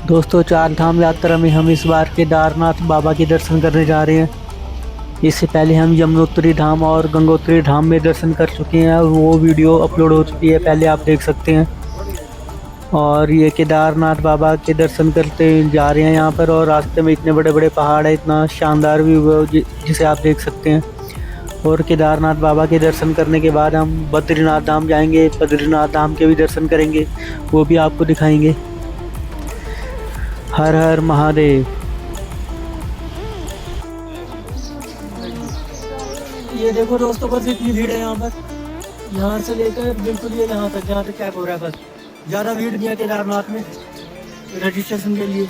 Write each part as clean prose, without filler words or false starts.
दोस्तों, चार धाम यात्रा में हम इस बार केदारनाथ बाबा के दर्शन करने जा रहे हैं। इससे पहले हम यमुनोत्री धाम और गंगोत्री धाम में दर्शन कर चुके हैं और वो वीडियो अपलोड हो चुकी है, पहले आप देख सकते हैं। और ये केदारनाथ बाबा के दर्शन करते जा रहे हैं यहाँ पर, और रास्ते में इतने बड़े बड़े पहाड़ है, इतना शानदार व्यू है जिसे आप देख सकते हैं। और केदारनाथ बाबा के दर्शन करने के बाद हम बद्रीनाथ धाम जाएंगे, बद्रीनाथ धाम के भी दर्शन करेंगे, वो भी आपको दिखाएंगे। हर हर महादेव। ये देखो दोस्तों, बस इतनी भीड़ है यहाँ पर, यहाँ से लेकर बिल्कुल ये यहाँ तक, जहाँ तक चेक हो रहा है। बस ज़्यादा भीड़ नहीं है केदारनाथ में रजिस्ट्रेशन के लिए।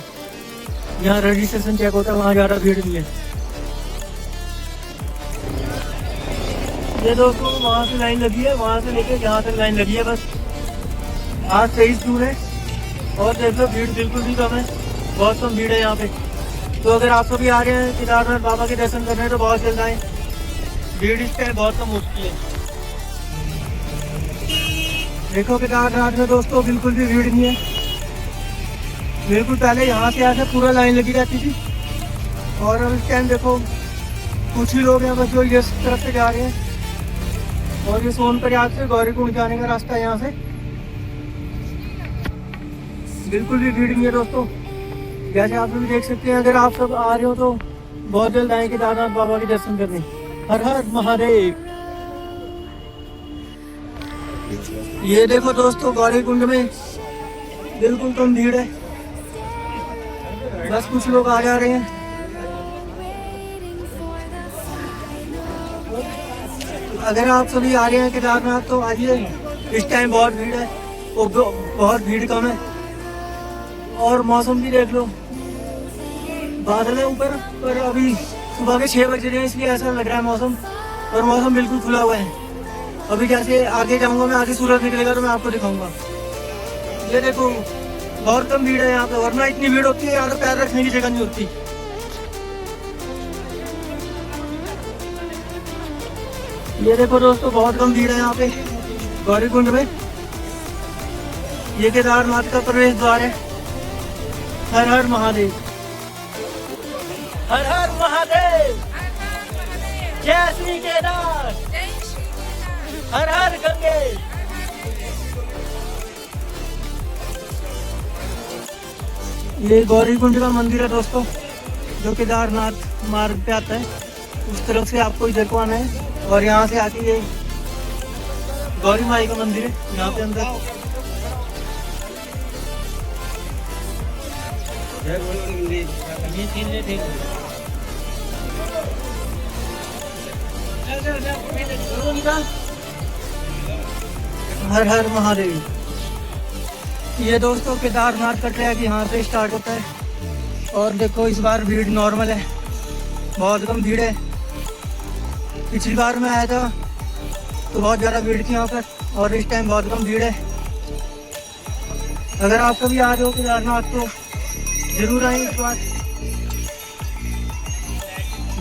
यहाँ रजिस्ट्रेशन चेक होता है, वहाँ ज़्यादा भीड़ नहीं है। ये दोस्तों, वहाँ से लाइन लगी है, वहाँ से लेकर यहाँ तक लाइन लगी है। बस आज 23 जून है और देख लो, भीड़ बिल्कुल भी कम है, बहुत कम भीड़ है यहाँ पे। तो अगर आप सभी आ रहे हैं केदारनाथ बाबा के दर्शन करने तो बहुत जल्द आए, भीड़ इस टाइम बहुत कम हो चुकी है। देखो केदारनाथ में दोस्तों बिल्कुल भी भीड़ नहीं है। बिल्कुल पहले यहाँ से आके पूरा लाइन लगी रहती थी, और अब इस टाइम देखो कुछ ही लोग हैं बस जो इस तरफ से जा रहे हैं। और ये सोनप्रयाग से गौरीकुंड जाने का रास्ता है यहाँ से। बिल्कुल भी भीड़ नहीं है दोस्तों, जैसे आप भी देख सकते हैं। अगर आप सब आ रहे हो तो बहुत जल्द आए केदारनाथ बाबा के दर्शन करने। हर हर महादेव। ये देखो दोस्तों, गौरीकुंड में बिल्कुल कम भीड़ है, बस कुछ लोग आ जा रहे हैं। अगर आप सभी आ रहे हैं केदारनाथ तो आइए, इस टाइम बहुत भीड़ है, वो बहुत भीड़ कम है। और मौसम भी देख लो, बादल है ऊपर, पर अभी सुबह के 6 बज रहे हैं, इसलिए ऐसा लग रहा है मौसम। और मौसम बिल्कुल खुला हुआ है। अभी जैसे आगे जाऊंगा मैं, आगे सूरज निकलेगा तो मैं आपको दिखाऊंगा। ये देखो, बहुत कम भीड़ है यहाँ पे, वरना इतनी भीड़ होती है यहाँ तो पैर रखने की जगह नहीं होती। ये देखो दोस्तों, बहुत कम भीड़ है यहाँ पे गौरीकुंड में। ये केदारनाथ का प्रवेश द्वार है। हर हर महादेव। हर हर महादेव। जय श्री केदार। हर हर गंगे। ये गौरीकुंड का मंदिर है दोस्तों, जो केदारनाथ मार्ग पे आता है। उस तरफ से आपको इधर को आना है, और यहाँ से आके ये गौरी माई का मंदिर है यहाँ पे अंदर। हर हर महादेव। ये दोस्तों केदारनाथ का ट्रैक यहाँ से स्टार्ट होता है। और देखो, इस बार भीड़ नॉर्मल है, बहुत कम भीड़ है। पिछली बार मैं आया था तो बहुत ज़्यादा भीड़ थी यहाँ पर, और इस टाइम बहुत कम भीड़ है। अगर आप कभी आ रहे हो केदारनाथ तो जरूर आए इस बार।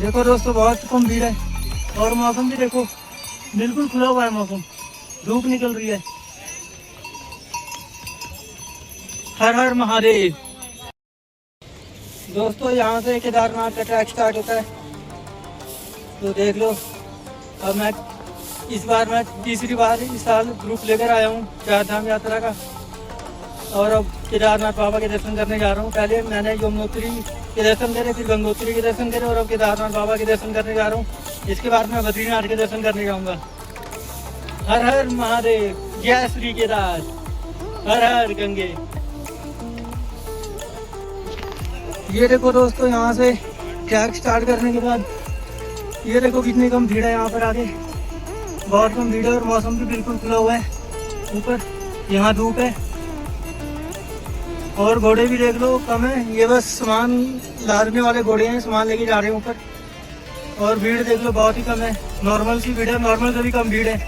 देखो दोस्तों, बहुत कम भीड़ है, और मौसम भी देखो बिल्कुल खुला हुआ है मौसम, धूप निकल रही है। हर हर महादेव। दोस्तों, यहाँ से केदारनाथ का ट्रैक स्टार्ट होता है, तो देख लो। अब मैं इस बार मैं तीसरी बार इस साल ग्रुप लेकर आया हूँ चार धाम यात्रा का, और अब केदारनाथ बाबा के दर्शन करने जा रहा हूँ। पहले मैंने यमुनोत्री के दर्शन करे, फिर गंगोत्री के दर्शन करे, और अब केदारनाथ बाबा के दर्शन करने जा रहा हूँ। इसके बाद मैं बद्रीनाथ के दर्शन करने जाऊँगा। हर हर महादेव। जय श्री केदार। हर हर गंगे। ये देखो दोस्तों, यहाँ से ट्रैक स्टार्ट करने के बाद ये देखो कितनी कम भीड़ है यहाँ पर आगे, बहुत कम भीड़ है, और मौसम भी बिल्कुल खुला हुआ है। ऊपर यहाँ धूप है, और घोड़े भी देख लो कम है। ये बस सामान लादने वाले घोड़े हैं, सामान लेके जा रहे हैं ऊपर। और भीड़ देख लो बहुत ही कम है, नॉर्मल सी भीड़ है, नॉर्मल से भी कम भीड़ है।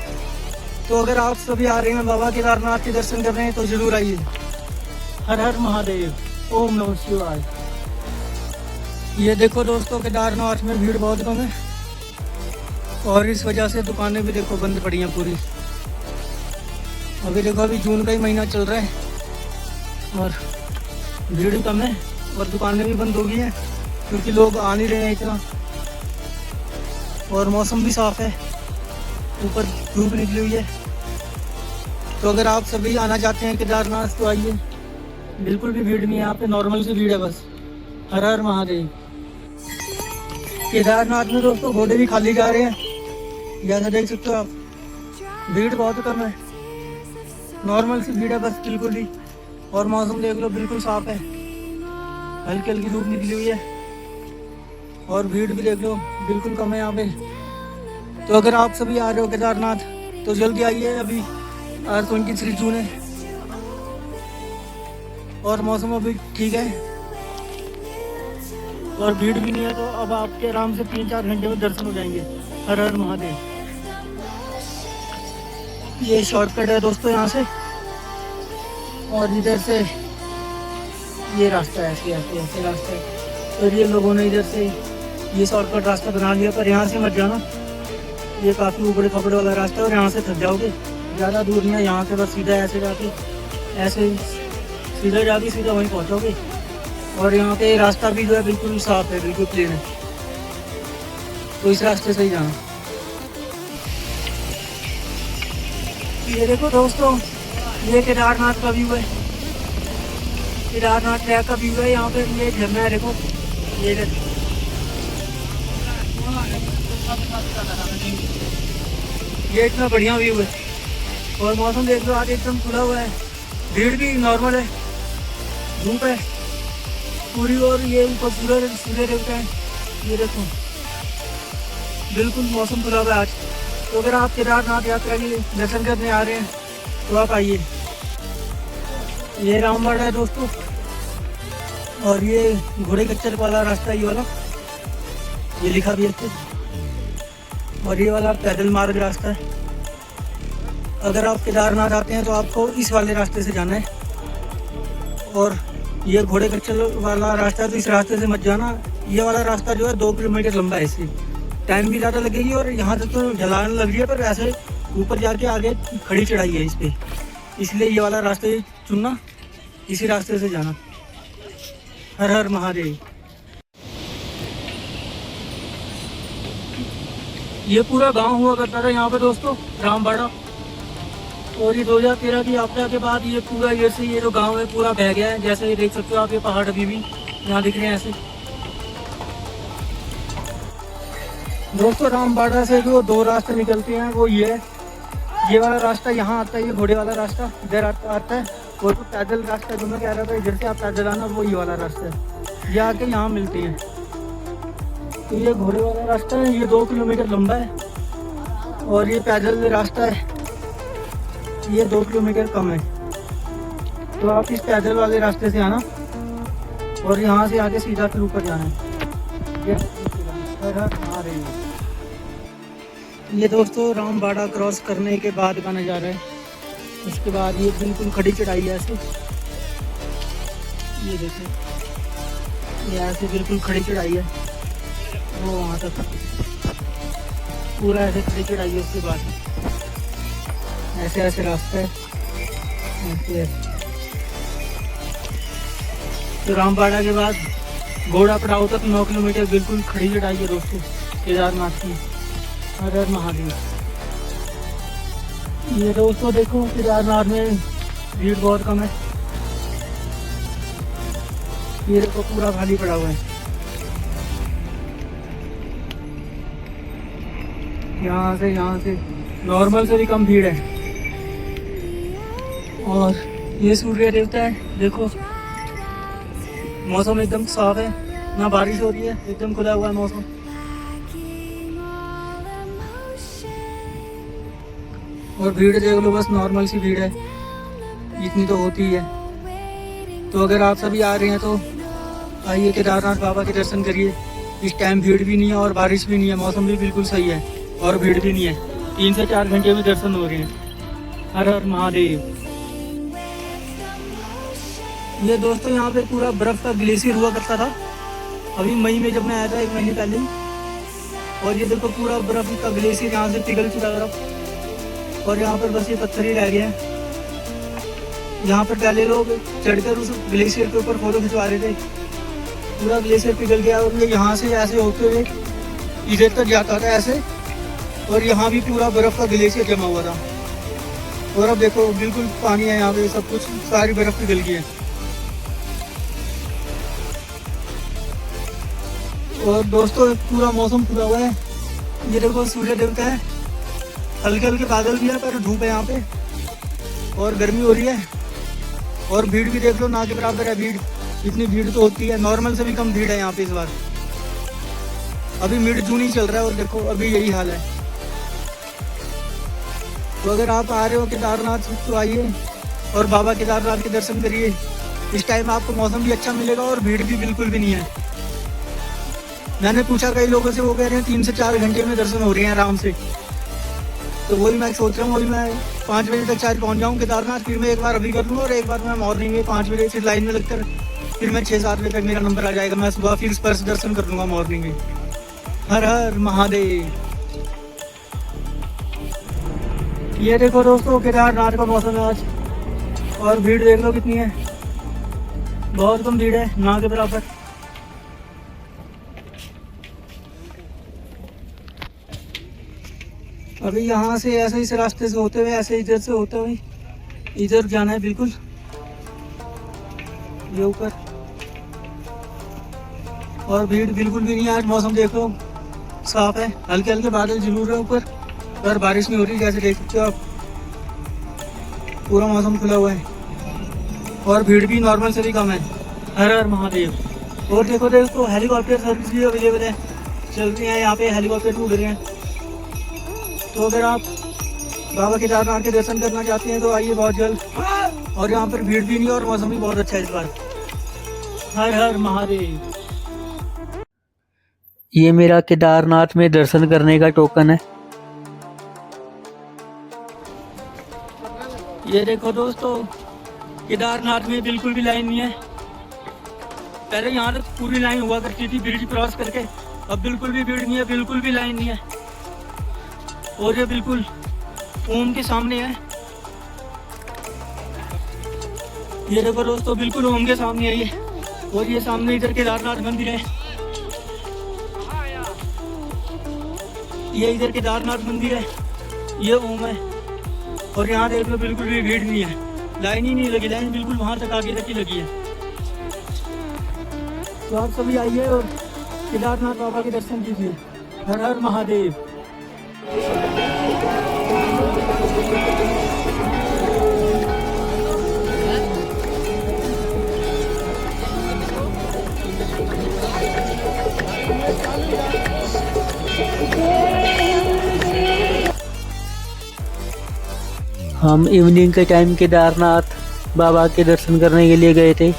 तो अगर आप सभी आ रहे हैं बाबा केदारनाथ के दर्शन कर रहे हैं तो जरूर आइए। हर हर महादेव। ओम नमः शिवाय। ये देखो दोस्तों, केदारनाथ में भीड़ बहुत कम है, और इस वजह से दुकानें भी देखो बंद पड़ी हैं पूरी। अभी देखो, अभी जून का ही महीना चल रहा है और भीड़ कम है और दुकानें भी बंद हो गई हैं क्योंकि लोग आ नहीं रहे हैं इतना, और मौसम भी साफ़ है, ऊपर धूप निकली हुई है। तो अगर आप सभी आना चाहते हैं केदारनाथ तो आइए, बिल्कुल भी भीड़ नहीं है यहाँ पे, नॉर्मल सी भीड़ है बस। हर हर महादेव। केदारनाथ में दोस्तों घोड़े भी खाली जा रहे हैं, जैसा देख सकते हो आप, भीड़ बहुत कम है, नॉर्मल सी भीड़ है बस बिल्कुल भी। और मौसम देख लो बिल्कुल साफ है, हल्की हल्की धूप निकली हुई है, और भीड़ भी देख लो बिल्कुल कम है यहाँ पे। तो अगर आप सभी आ रहे हो केदारनाथ तो जल्दी आइए, अभी आज 23 जून है और मौसम अभी ठीक है और भीड़ भी नहीं है, तो अब आपके आराम से 3-4 घंटे में दर्शन हो जाएंगे। हर हर महादेव। ये शॉर्टकट है दोस्तों यहाँ से, और इधर से ये रास्ता है, ऐसे रास्ता है। और ये लोगों ने इधर से ये शॉर्टकट रास्ता बना लिया, पर यहाँ से मत जाना, ये काफ़ी ऊबड़े खपड़े वाला रास्ता है और यहाँ से थक जाओगे। ज़्यादा दूर नहीं है यहाँ से, बस सीधा ऐसे जाके ऐसे सीधा जाके सीधा वहीं पहुँचोगे। और यहाँ पे रास्ता भी जो है बिल्कुल साफ है, बिल्कुल क्लीन है, तो इस रास्ते से ही जाना। ये देखो दोस्तों, ये केदारनाथ का व्यू है, केदारनाथ ट्रैक का व्यू है। यहाँ पे ये झरना है, देखो ये इतना बढ़िया व्यू है। और मौसम देख लो आज एकदम खुला हुआ है, भीड़ भी नॉर्मल है, धूप है पूरी, और ये ऊपर सूर्य देवता है, ये देखो बिल्कुल मौसम खुला हुआ है आज। तो अगर आप केदारनाथ यात्रा के दर्शन करने आ रहे हैं तो आप आइए। ये रामबाड़ा है दोस्तों, और ये घोड़े कच्चर वाला रास्ता, ये वाला ये लिखा भी है, और ये वाला पैदल मार्ग रास्ता है। अगर आप केदारनाथ आते हैं तो आपको इस वाले रास्ते से जाना है, और ये घोड़े कच्चर वाला रास्ता है तो इस रास्ते से मत जाना। ये वाला रास्ता जो है 2 किलोमीटर लंबा है, इससे टाइम भी ज़्यादा लगेगी, और यहाँ तक तो ढलान लग रही है, पर ऐसे ऊपर जाके आगे खड़ी चढ़ाई है इस पर, इसलिए ये वाला रास्ते चुनना, इसी रास्ते से जाना। हर हर महादेव। ये पूरा गांव हुआ करता था यहाँ पे दोस्तों, रामबाड़ा, और ये 2013 की यात्रा के बाद ये पूरा ये जो गांव है पूरा बह गया है। जैसे ये देख सकते हो आप, ये पहाड़ अभी भी यहाँ दिख रहे हैं ऐसे। दोस्तों रामबाड़ा से जो 2 रास्ते निकलते हैं वो ये वाला रास्ता यहाँ आता है, ये घोड़े वाला रास्ता इधर आता है, और जो पैदल रास्ता जो मैं कह रहा था इधर से आप पैदल आना, वो ये वाला रास्ता है, ये आके यहाँ मिलती हैं। तो ये घोड़े वाला रास्ता है, ये 2 किलोमीटर लंबा है, और ये पैदल रास्ता है, ये 2 किलोमीटर कम है। तो आप इस पैदल वाले रास्ते से आना, और यहाँ से आगे सीधा फिर ऊपर जाना है। ये दोस्तों रामबाड़ा क्रॉस करने के बाद का नज़ारा है। उसके बाद ये बिल्कुल खड़ी चढ़ाई है ऐसे, ये देखिए ये ऐसे बिल्कुल खड़ी चढ़ाई है, वो वहाँ तक पूरा ऐसे खड़ी चढ़ाई है। उसके बाद ऐसे ऐसे रास्ता है ऐसे। तो रामबाड़ा के बाद घोड़ा पड़ाव तक 9 किलोमीटर बिल्कुल खड़ी चढ़ाई है दोस्तों केदारनाथ की। हर हर महादेव। ये दोस्तों देखो केदारनाथ में भीड़ बहुत कम है, ये देखो पूरा खाली पड़ा हुआ है। यहाँ से नॉर्मल से भी कम भीड़ है। और ये सूर्य देवता है, देखो मौसम एकदम साफ है, ना बारिश हो रही है, एकदम खुला हुआ है मौसम। और भीड़ देख लो, बस नॉर्मल सी भीड़ है, इतनी तो होती है। तो अगर आप सभी आ रहे हैं तो आइए केदारनाथ बाबा के दर्शन करिए। इस टाइम भीड़ भी नहीं है और बारिश भी नहीं है, मौसम भी बिल्कुल सही है और भीड़ भी नहीं है। 3 से 4 घंटे में दर्शन हो रहे हैं। हर हर महादेव। ये दोस्तों यहाँ पे पूरा बर्फ़ का ग्लेशियर हुआ करता था, अभी मई में जब मैं आया था 1 महीने पहले। और ये देखो पूरा बर्फ़ का ग्लेशियर यहाँ से पिघल चुका बर्फ़, और यहाँ पर बस ये पत्थर ही रह गया है। यहाँ पर पहले लोग चढ़कर उस ग्लेशियर के ऊपर फोटो खिंचवा रहे थे। पूरा ग्लेशियर पिघल गया और ये यहाँ से ऐसे होते हुए इधर तक जाता था ऐसे, और यहाँ भी पूरा बर्फ का ग्लेशियर जमा हुआ था। और अब देखो बिल्कुल पानी है यहाँ पे, सब कुछ सारी बर्फ पिघल गई है। और दोस्तों पूरा मौसम खुला हुआ है। ये देखो सूर्य देवता है, हल्के हल्के बादल भी है पर धूप है यहाँ पे, और गर्मी हो रही है। और भीड़ भी देख लो, ना के बराबर है भीड़। इतनी भीड़ तो होती है, नॉर्मल से भी कम भीड़ है यहाँ पे इस बार। अभी मिड जून ही चल रहा है और देखो अभी यही हाल है। तो अगर आप आ रहे हो केदारनाथ तो आइए और बाबा केदारनाथ के दर्शन करिए। इस टाइम आपको मौसम भी अच्छा मिलेगा और भीड़ भी बिल्कुल भी नहीं है। मैंने पूछा कई लोगों से, वो कह रहे हैं 3 से 4 घंटे में दर्शन हो रहे हैं आराम से। तो वही मैं सोच रहा हूँ, वही मैं 5 बजे तक शायद पहुँच जाऊँ केदारनाथ। फिर मैं एक बार अभी कर लूँ और एक बार मैं मॉर्निंग में 5 बजे से लाइन में लगकर फिर मैं 6-7 बजे तक मेरा नंबर आ जाएगा। मैं सुबह फिर स्पर्श दर्शन कर लूँगा मॉर्निंग में। हर हर महादेव। ये देखो दोस्तों केदारनाथ का मौसम है आज, और भीड़ देख लो कितनी है। बहुत कम भीड़ है, ना के बराबर। अभी यहाँ से ऐसे इस रास्ते से होते हुए ऐसे इधर से होते हुए इधर जाना है बिल्कुल, ये ऊपर। और भीड़ बिल्कुल भी नहीं है आज। मौसम देख लो साफ है, हल्के हल्के बादल जरूर है ऊपर, पर बारिश नहीं हो रही जैसे देख सकते हो आप। पूरा मौसम खुला हुआ है और भीड़ भी नॉर्मल से भी कम है। हर हर महादेव। और देखो देखो हेलीकॉप्टर सर्विस भी अवेलेबल है, चल रही है यहाँ पे, हेलीकॉप्टर उड़ रहे हैं। तो अगर आप बाबा केदारनाथ के दर्शन करना चाहते हैं तो आइए बहुत जल्द। और यहाँ पर भीड़ भी नहीं और मौसम भी बहुत अच्छा है इस बार। हर हर महादेव। ये मेरा केदारनाथ में दर्शन करने का टोकन है। ये देखो दोस्तों केदारनाथ में बिल्कुल भी लाइन नहीं है। पहले यहाँ तक पूरी लाइन हुआ करती थी ब्रिज क्रॉस करके, अब बिल्कुल भी भीड़ नहीं है, बिल्कुल भी लाइन नहीं है। और ये बिल्कुल ओम के सामने है। ये देखो दोस्तों बिल्कुल ओम के सामने है ये। और ये सामने इधर केदारनाथ मंदिर है, ये इधर केदारनाथ मंदिर है, ये ओम है। और यहाँ देख लो बिल्कुल भी भीड़ नहीं है, लाइन ही नहीं लगी। लाइन बिल्कुल वहां तक आगे तक ही लगी है। तो आप सभी आइए और केदारनाथ बाबा के दर्शन कीजिए। हर हर महादेव। हम इवनिंग के टाइम केदारनाथ बाबा के दर्शन करने के लिए गए थे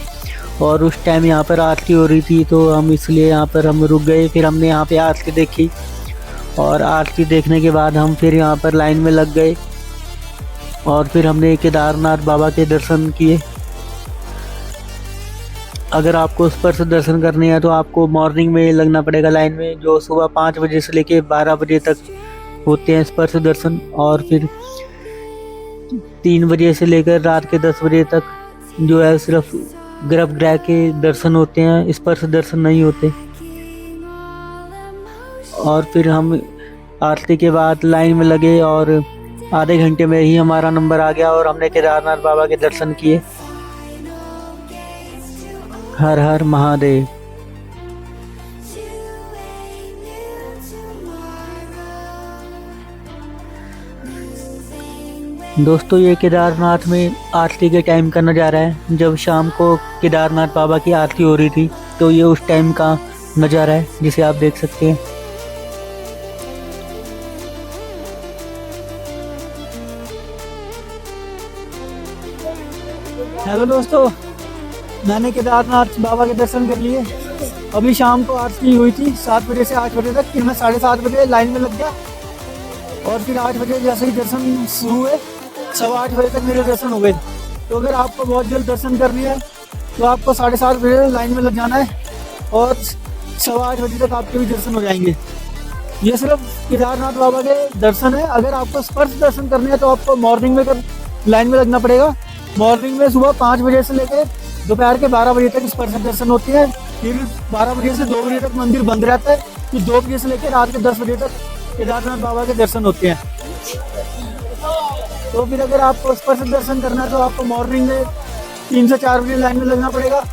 और उस टाइम यहाँ पर आरती हो रही थी, तो हम इसलिए यहाँ पर हम रुक गए। फिर हमने यहाँ पे आरती देखी और आरती देखने के बाद हम फिर यहाँ पर लाइन में लग गए और फिर हमने केदारनाथ बाबा के दर्शन किए। अगर आपको स्पर्श दर्शन करने हैं तो आपको मॉर्निंग में लगना पड़ेगा लाइन में, जो सुबह 5 बजे से लेके 12 बजे तक होते हैं स्पर्श दर्शन। और फिर 3 बजे से लेकर रात के 10 बजे तक जो है सिर्फ गर्भगृह के दर्शन होते हैं, स्पर्श दर्शन नहीं होते। और फिर हम आरती के बाद लाइन में लगे और आधे घंटे में ही हमारा नंबर आ गया और हमने केदारनाथ बाबा के दर्शन किए। हर हर महादेव। दोस्तों ये केदारनाथ में आरती के टाइम का नज़ारा है। जब शाम को केदारनाथ बाबा की आरती हो रही थी तो ये उस टाइम का नज़ारा है जिसे आप देख सकते हैं। हेलो दोस्तों, मैंने केदारनाथ बाबा के दर्शन कर लिए। अभी शाम को आरती हुई थी 7 बजे से 8 बजे तक। फिर मैं 7:30 बजे लाइन में लग गया और फिर 8 बजे जैसे ही दर्शन शुरू हुए 8:15 बजे तक मेरे दर्शन हो गए। तो अगर आपको बहुत जल्द दर्शन करनी है तो आपको 7:30 बजे लाइन में लग जाना है और 8:15 बजे तक आपके भी दर्शन हो जाएंगे। ये सिर्फ केदारनाथ बाबा के दर्शन है। अगर आपको स्पर्श दर्शन करने हैं तो आपको मॉर्निंग में लाइन में लगना पड़ेगा मॉर्निंग में सुबह 5 बजे से लेकर दोपहर के 12 बजे तक स्पर्श दर्शन होते हैं। फिर 12 बजे से 2 बजे तक मंदिर बंद रहता है। फिर 2 बजे से लेकर रात के 10 बजे तक केदारनाथ बाबा के दर्शन होते हैं। तो फिर अगर आपको स्पर्श दर्शन करना है तो आपको मॉर्निंग में 3 से 4 बजे लाइन में लगना पड़ेगा,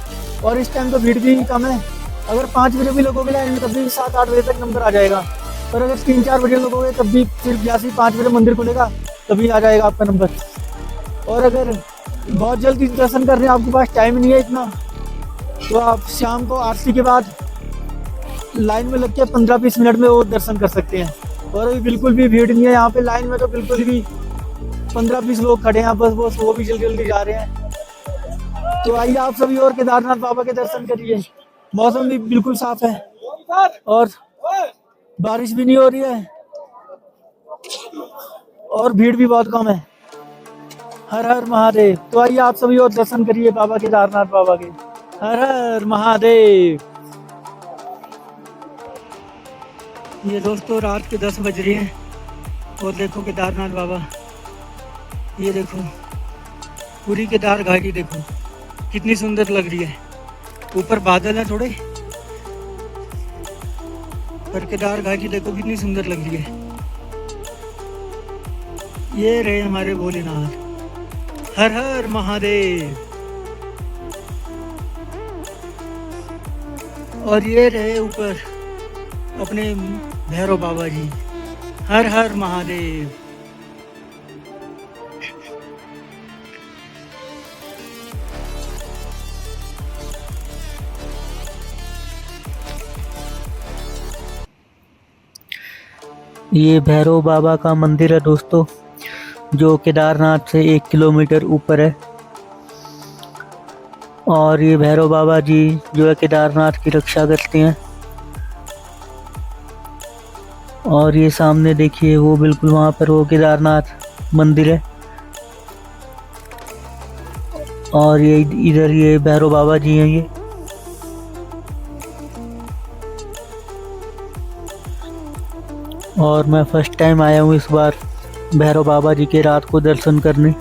और इस टाइम तो भीड़ भी कम है। अगर 5 बजे भी लगोगे लाइन में तब भी 7-8 बजे तक नंबर आ जाएगा, पर अगर 3-4 बजे लगोगे तब भी फिर जैसे ही 5 बजे मंदिर खुलेगा तभी आ जाएगा आपका नंबर। और अगर बहुत जल्दी दर्शन कर रहे हैं, आपके पास टाइम नहीं है इतना, तो आप शाम को आरती के बाद लाइन में लग के 15-20 मिनट में वो दर्शन कर सकते हैं। और अभी बिल्कुल भी भीड़ नहीं है यहाँ पे, लाइन में तो बिल्कुल भी 15-20 लोग खड़े हैं बस, वो भी जल्दी जल्दी जा रहे हैं। तो आइए आप सभी और केदारनाथ बाबा के दर्शन करिए। मौसम भी बिल्कुल साफ है और बारिश भी नहीं हो रही है और भीड़ भी बहुत कम है। हर हर महादेव। तो आइए आप सभी और दर्शन करिए बाबा केदारनाथ बाबा के। हर हर महादेव। ये दोस्तों रात के 10 बज रहे हैं और देखो केदारनाथ बाबा, ये देखो पूरी केदार घाटी देखो कितनी सुंदर लग रही है। ऊपर बादल है थोड़े, पर केदार घाटी देखो कितनी सुंदर लग रही है। ये रहे हमारे भोलेनाथ। हर हर महादेव। और ये रहे ऊपर अपने भैरव बाबा जी। हर हर महादेव। ये भैरव बाबा का मंदिर है दोस्तों, जो केदारनाथ से 1 किलोमीटर ऊपर है। और ये भैरव बाबा जी जो है केदारनाथ की रक्षा करते हैं। और ये सामने देखिए वो बिल्कुल वहाँ पर वो केदारनाथ मंदिर है। और ये इधर ये भैरव बाबा जी हैं ये। और मैं फर्स्ट टाइम आया हूँ इस बार भैरव बाबा जी के रात को दर्शन करने,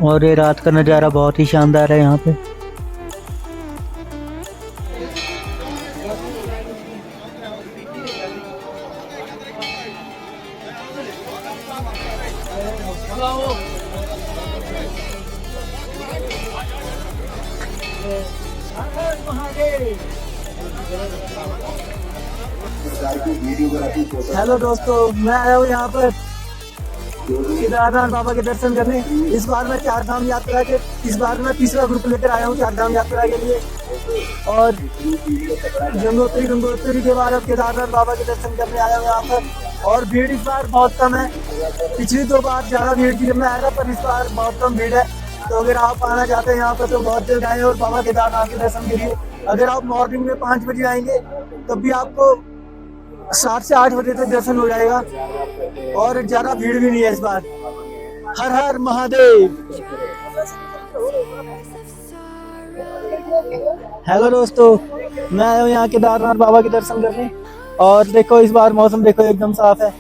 और ये रात का नज़ारा बहुत ही शानदार है यहाँ पे। हेलो दोस्तों, मैं आया हूँ यहाँ पर केदारनाथ बाबा के दर्शन करने। इस बार मैं 4 धाम यात्रा के इस बार मैं तीसरा ग्रुप लेकर आया हूँ 4 धाम यात्रा के लिए। और गंगोत्री के बाद अब केदारनाथ बाबा के दर्शन करने आया हूँ यहाँ पर। और भीड़ इस बार बहुत कम है। पिछली 2 बार ज़्यादा भीड़ थी जब मैं आया था, पर इस बार बहुत कम भीड़ है। तो अगर आप आना चाहते हैं यहाँ पर तो बहुत जल्द आए और बाबा केदारनाथ के दर्शन करिए। अगर आप मॉर्निंग में 5 बजे आएंगे तब भी आपको 7 से 8 बजे तक दर्शन हो जाएगा और ज़्यादा भीड़ भी नहीं है इस बार। हर हर महादेव। हेलो दोस्तों, मैं आया हूँ यहाँ केदारनाथ बाबा के दर्शन करने। और देखो इस बार मौसम देखो एकदम साफ है,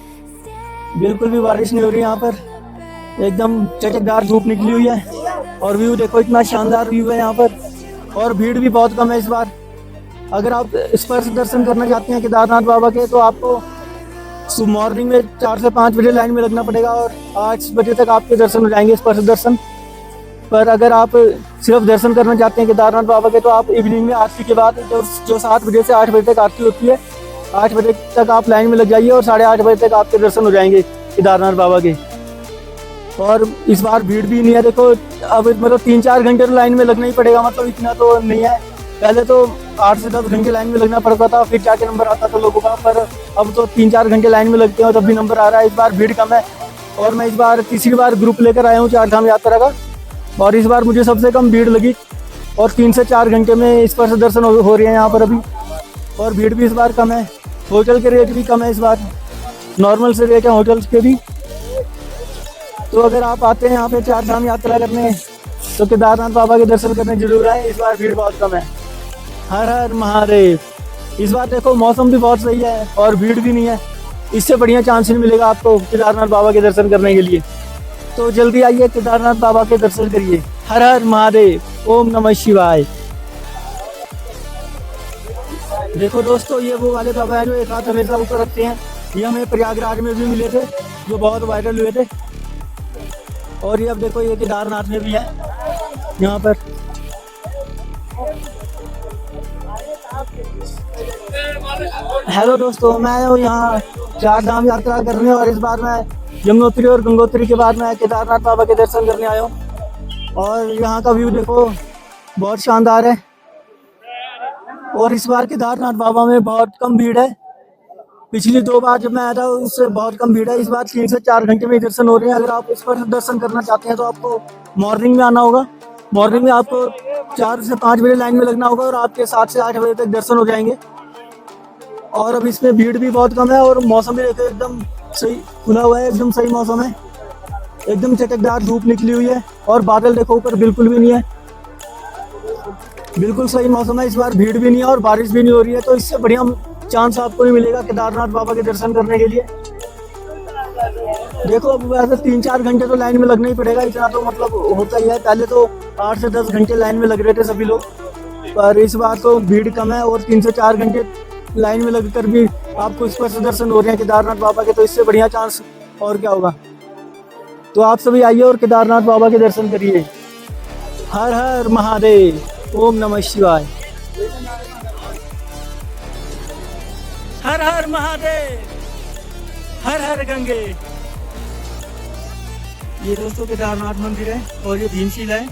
बिल्कुल भी बारिश नहीं हो रही यहाँ पर। एकदम चटकदार धूप निकली हुई है और व्यू देखो इतना शानदार व्यू है यहाँ पर। और भीड़ भी बहुत कम है इस बार। अगर आप स्पर्श दर्शन करना चाहते हैं केदारनाथ बाबा के तो आपको मॉर्निंग में 4 से 5 बजे लाइन में लगना पड़ेगा और 8 बजे तक आपके दर्शन हो जाएंगे, स्पर्श दर्शन। पर अगर आप सिर्फ दर्शन करना चाहते हैं केदारनाथ बाबा के तो आप इवनिंग में आरती के बाद जो 7 बजे से 8 बजे तक आरती होती है, 8 बजे तक आप लाइन में लग जाइए और 8:30 बजे तक आपके दर्शन हो जाएंगे केदारनाथ बाबा के। और इस बार भीड़ भी नहीं है। देखो अब मतलब 3-4 घंटे तो लाइन में लगना ही पड़ेगा, मतलब इतना तो नहीं है। पहले तो 8 से 10 घंटे लाइन में लगना पड़ता था, फिर जाके नंबर आता था लोगों का। पर अब तो 3-4 घंटे लाइन में लगते हैं तब भी नंबर आ रहा है। इस बार भीड़ कम है। और मैं इस बार तीसरी बार ग्रुप लेकर आया हूँ 4 धाम यात्रा का, और इस बार मुझे सबसे कम भीड़ लगी। और 3 से 4 घंटे में स्पर्श दर्शन हो रहे हैं यहाँ पर अभी। और भीड़ भी इस बार कम है। होटल के रेट भी कम है इस बार, नॉर्मल से रेट है होटल्स के भी। तो अगर आप आते हैं यहाँ पे 4 धाम यात्रा करने तो केदारनाथ बाबा के दर्शन करने जरूर आए। इस बार भीड़ बहुत कम है। हर हर महादेव। इस बार देखो मौसम भी बहुत सही है और भीड़ भी नहीं है। इससे बढ़िया चांस नहीं मिलेगा आपको केदारनाथ बाबा के दर्शन करने के लिए। तो जल्दी आइए केदारनाथ बाबा के दर्शन करिए। हर हर महादेव, ओम नमः शिवाय। देखो दोस्तों, ये वो वाले बाबा है जो एक हाथ हमेशा ऊपर रखते हैं। ये हमें प्रयागराज में भी मिले थे, जो बहुत वायरल हुए थे। और ये अब देखो, ये केदारनाथ में भी है यहाँ पर। हेलो दोस्तों, मैं हूँ यहाँ 4 धाम यात्रा करने, और इस बार मैं यमुनोत्री और गंगोत्री के बाद मैं केदारनाथ बाबा के दर्शन करने आया हूँ। और यहाँ का व्यू देखो, बहुत शानदार है। और इस बार केदारनाथ बाबा में बहुत कम भीड़ है। पिछली 2 बार जब मैं आया था उससे बहुत कम भीड़ है। इस बार 3 से 4 घंटे में दर्शन हो रहे हैं। अगर आप इस पर दर्शन करना चाहते हैं तो आपको मॉर्निंग में आना होगा। मॉर्निंग में आपको 4 से 5 बजे लाइन में लगना होगा और आपके 7 से 8 बजे तक दर्शन हो जाएंगे। और अब इसमें भीड़ भी बहुत कम है और मौसम भी देखो एकदम सही खुला हुआ है, एकदम सही मौसम है। एकदम चटकदार धूप निकली हुई है और बादल देखो ऊपर बिल्कुल भी नहीं है। बिल्कुल सही मौसम है। इस बार भीड़ भी नहीं है और बारिश भी नहीं हो रही है, तो इससे बढ़िया चांस आपको नहीं मिलेगा केदारनाथ बाबा के दर्शन करने के लिए। देखो अब वैसे 3-4 घंटे तो लाइन में लगना ही पड़ेगा, इतना तो मतलब होता ही है। पहले तो 8 से 10 घंटे लाइन में लग रहे थे सभी लोग, पर इस बार तो भीड़ कम है और 3 से 4 घंटे लाइन में लगकर भी आपको इस पर से दर्शन हो रहे हैं केदारनाथ बाबा के, तो इससे बढ़िया चांस और क्या होगा। तो आप सभी आइए और केदारनाथ बाबा के दर्शन करिए। हर हर महादेव, ओम नमः शिवाय। हर हर महादेव, हर हर गंगे। ये दोस्तों केदारनाथ मंदिर है और ये भीमशिला है।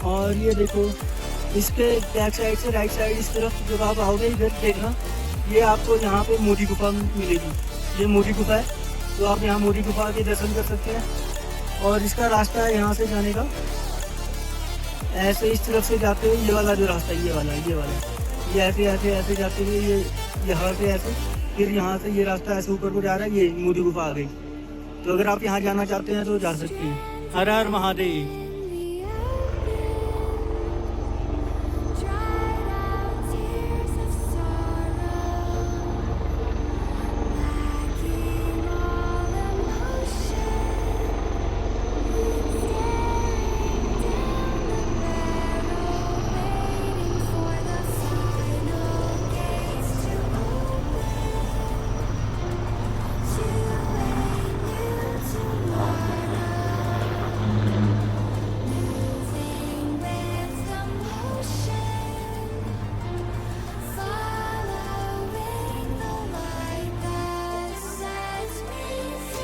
और ये देखो, इसके बैक साइड से राइट साइड इस तरफ जब आप आओगे इधर देखना, ये आपको यहाँ पे मोदी गुफा मिलेगी। ये मोदी गुफा है, तो आप यहाँ मोदी गुफा के दर्शन कर सकते हैं। और इसका रास्ता है यहाँ से जाने का, ऐसे इस तरफ से जाते हुए ये वाला जो रास्ता है, ये वाला ये ऐसे ऐसे ऐसे जाते हुए ये यहाँ से ऐसे, फिर यहाँ से ये रास्ता ऐसे ऊपर को जा रहा है। ये मोदी गुफा आ गई। तो अगर आप यहाँ जाना चाहते हैं तो जा सकते हैं। हर हर महादेव।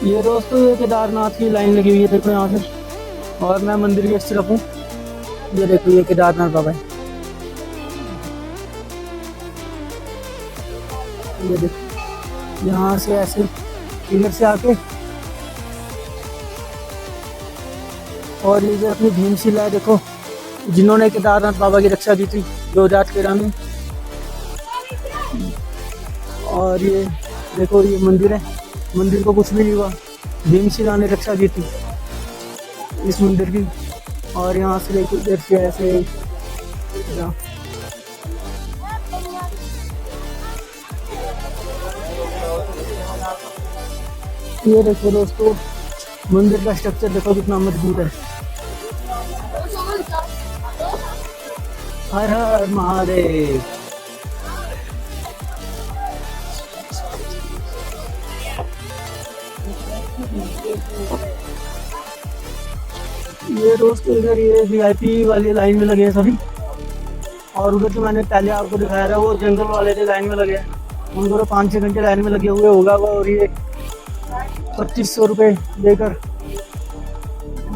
ये दोस्तों, ये केदारनाथ की लाइन लगी हुई है, देखो यहाँ से। और मैं मंदिर के इस तरफ हूँ। ये देखो, ये केदारनाथ बाबा है। ये देखो, यहाँ से ऐसे इधर से आके, और ये जो अपनी भीमशिला है देखो, जिन्होंने केदारनाथ बाबा की रक्षा की थी 2013 में। और ये देखो, ये मंदिर है। मंदिर को कुछ भी नहीं हुआ, भीमशिला ने रक्षा की थी इस मंदिर की। और यहाँ से लेकर इधर से ऐसे ये देखो दोस्तों, मंदिर का स्ट्रक्चर देखो कितना मजबूत है। हर हर महादेव। ये दोस्तों, इधर ये VIP वाली लाइन में लगे हैं सभी। और उधर जो मैंने पहले आपको दिखाया था वो जनरल वाले थे लाइन में लगे हैं। उनको तो 5-6 घंटे लाइन में लगे हुए होगा वो। और ये 2500 रुपये देकर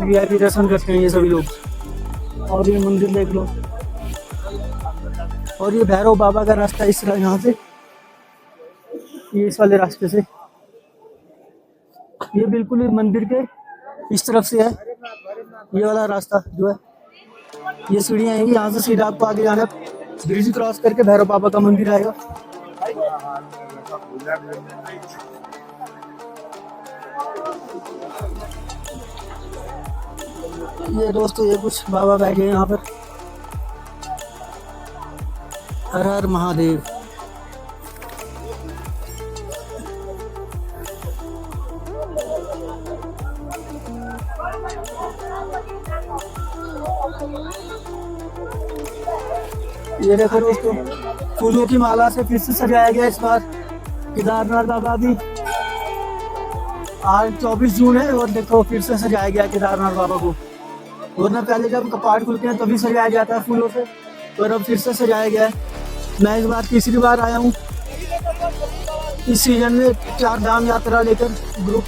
VIP दर्शन करते हैं ये सभी लोग। और ये मंदिर देख लो। और ये भैरव बाबा का रास्ता इस तरह यहाँ से, ये इस वाले रास्ते से, ये बिल्कुल ही मंदिर के इस तरफ से है। ये वाला रास्ता जो है, ये सीढ़ियाँ आएंगी, यहाँ से सीधा आपको आगे जाना, ब्रिज क्रॉस करके भैरव बाबा का मंदिर आएगा। ये दोस्तों, ये कुछ बाबा बैठे हैं यहाँ पर। हर हर महादेव। ये देखो दोस्तों, फूलों की माला से फिर से सजाया गया इस बार केदारनाथ बाबा भी। आज 24 जून है और देखो फिर से सजाया गया केदारनाथ बाबा को। वरना पहले जब कपाट खुलते हैं तभी सजाया जाता है फूलों से, और अब फिर से सजाया गया है। मैं इस बार तीसरी बार आया हूँ इस सीजन में, चार धाम यात्रा लेकर ग्रुप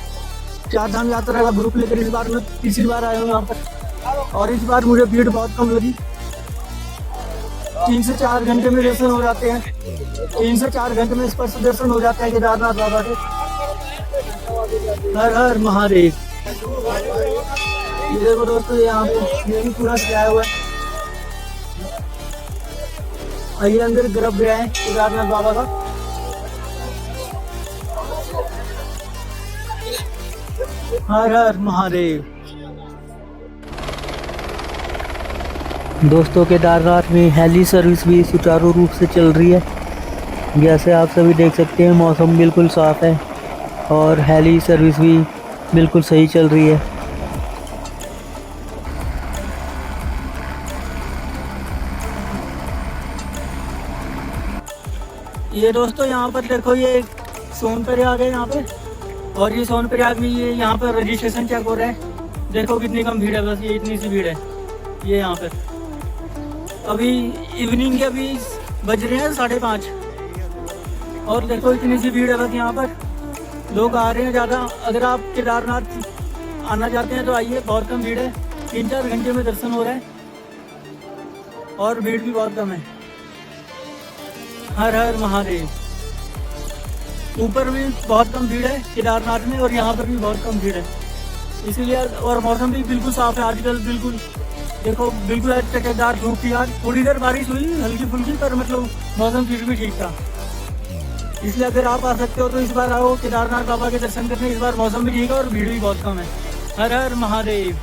लेकर इस बार मैं तीसरी बार आया हूँ यहाँ पर। और इस बार मुझे भीड़ बहुत कम लगी, 3 से 4 घंटे में दर्शन हो जाते हैं। 3 से 4 घंटे में स्पष्ट दर्शन हो जाते हैं केदारनाथ बाबा के। हर हर महादेव। ये देखो दोस्तों, यहाँ पे ये भी पूरा सजाया हुआ है। आइए अंदर गर्भगृह है केदारनाथ बाबा का। हर हर महादेव। दोस्तों केदारनाथ में हेली सर्विस भी सुचारू रूप से चल रही है। जैसे आप सभी देख सकते हैं मौसम बिल्कुल साफ़ है और हेली सर्विस भी बिल्कुल सही चल रही है। ये दोस्तों यहाँ पर देखो, ये सोनप्रयाग है यहाँ पे, और ये सोनप्रयाग में ये यहाँ पर रजिस्ट्रेशन चेक हो रहा है। देखो कितनी कम भीड़ है, बस ये इतनी सी भीड़ है ये यहाँ पर। अभी इवनिंग के अभी बज रहे हैं 5:30 और देखो इतनी सी भीड़ है बस यहाँ पर। लोग आ रहे हैं ज़्यादा। अगर आप केदारनाथ आना चाहते हैं तो आइए, बहुत कम भीड़ है। 3-4 घंटे में दर्शन हो रहा है और भीड़ भी बहुत कम है। हर हर महादेव। ऊपर भी बहुत कम भीड़ है केदारनाथ में और यहाँ पर भी बहुत कम भीड़ है इसीलिए। और मौसम भी बिल्कुल साफ है आजकल, बिल्कुल देखो बिल्कुल चटकदार धूप थी। आज थोड़ी देर बारिश हुई हल्की फुल्की, पर मतलब मौसम फिर भी ठीक था। इसलिए अगर आप आ सकते हो तो इस बार आओ केदारनाथ बाबा के दर्शन करने। इस बार मौसम भी ठीक है और भीड़ भी बहुत कम है। हर हर महादेव।